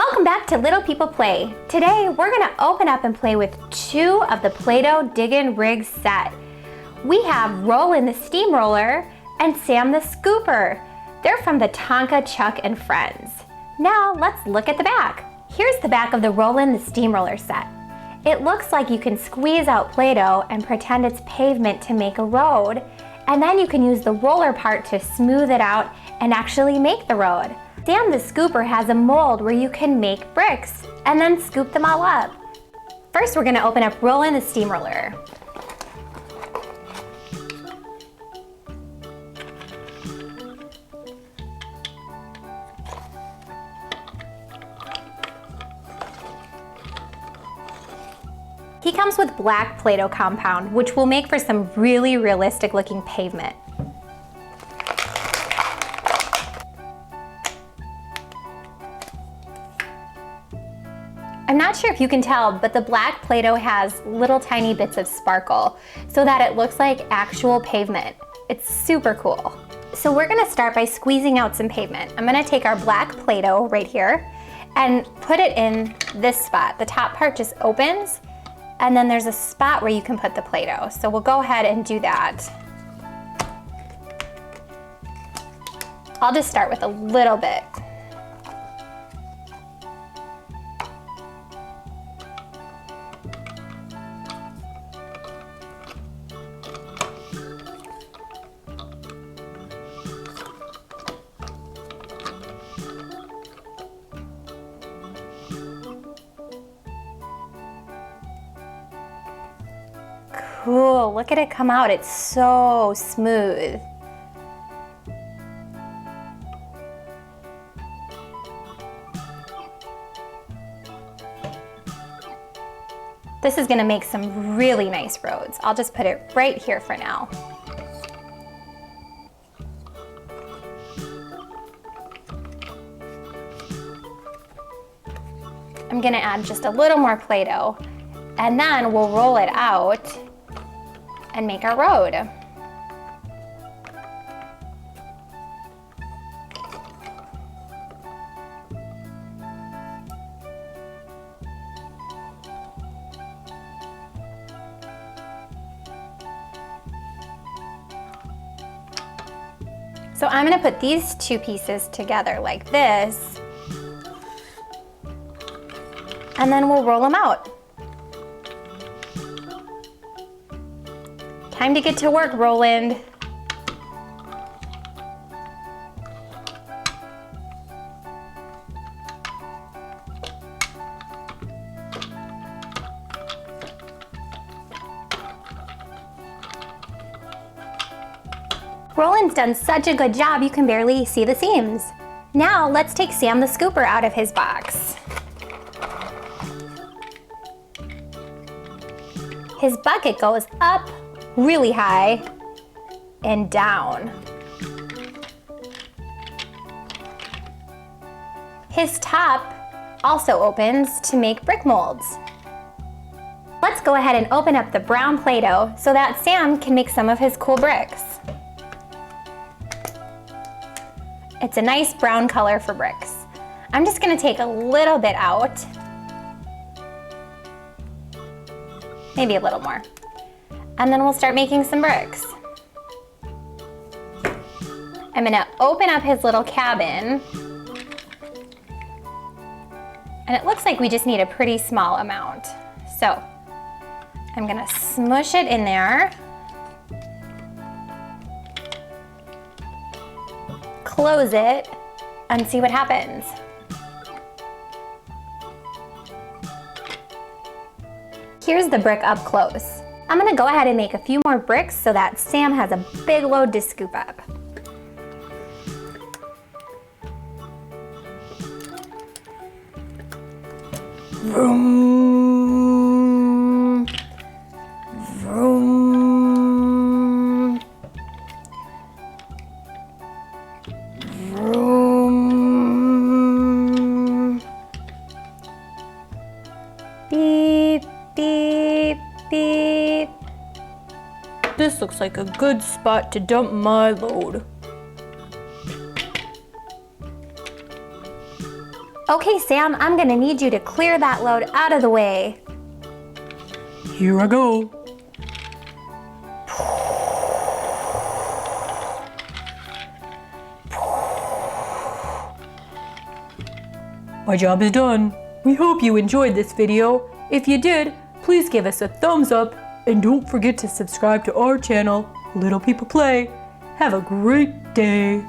Welcome back to Little People Play. Today we're going to open up and play with two of the Play-Doh Diggin Rig set. We have Rolland the Steamroller and Sam the Scooper. They're from the Tonka Chuck and Friends. Now let's look at the back. Here's the back of the Rolland the Steamroller set. It looks like you can squeeze out Play-Doh and pretend it's pavement to make a road, and then you can use the roller part to smooth it out and actually make the road. Sam the Scooper has a mold where you can make bricks and then scoop them all up. First, we're going to open up Rolland the Steamroller. He comes with black Play-Doh compound, which will make for some really realistic looking pavement. I'm not sure if you can tell, but the black Play-Doh has little tiny bits of sparkle so that it looks like actual pavement. It's super cool. So we're gonna start by squeezing out some pavement. I'm gonna take our black Play-Doh right here and put it in this spot. The top part just opens, and then there's a spot where you can put the Play-Doh. So we'll go ahead and do that. I'll just start with a little bit. Cool, look at it come out. It's so smooth. This is gonna make some really nice roads. I'll just put it right here for now. I'm gonna add just a little more Play-Doh, and then we'll roll it out and make our road. So I'm gonna put these two pieces together like this, and then we'll roll them out. Time to get to work, Rolland. Rolland's done such a good job, you can barely see the seams. Now let's take Sam the Scooper out of his box. His bucket goes up really high and down. His top also opens to make brick molds. Let's go ahead and open up the brown Play-Doh so that Sam can make some of his cool bricks. It's a nice brown color for bricks. I'm just gonna take a little bit out. Maybe a little more. And then we'll start making some bricks. I'm gonna open up his little cabin. And it looks like we just need a pretty small amount. So I'm gonna smush it in there. Close it and see what happens. Here's the brick up close. I'm gonna go ahead and make a few more bricks so that Sam has a big load to scoop up. Vroom, vroom, vroom. Beep, beep, beep. This looks like a good spot to dump my load. Okay, Sam, I'm gonna need you to clear that load out of the way. Here I go. My job is done. We hope you enjoyed this video. If you did, please give us a thumbs up and don't forget to subscribe to our channel, Little People Play. Have a great day.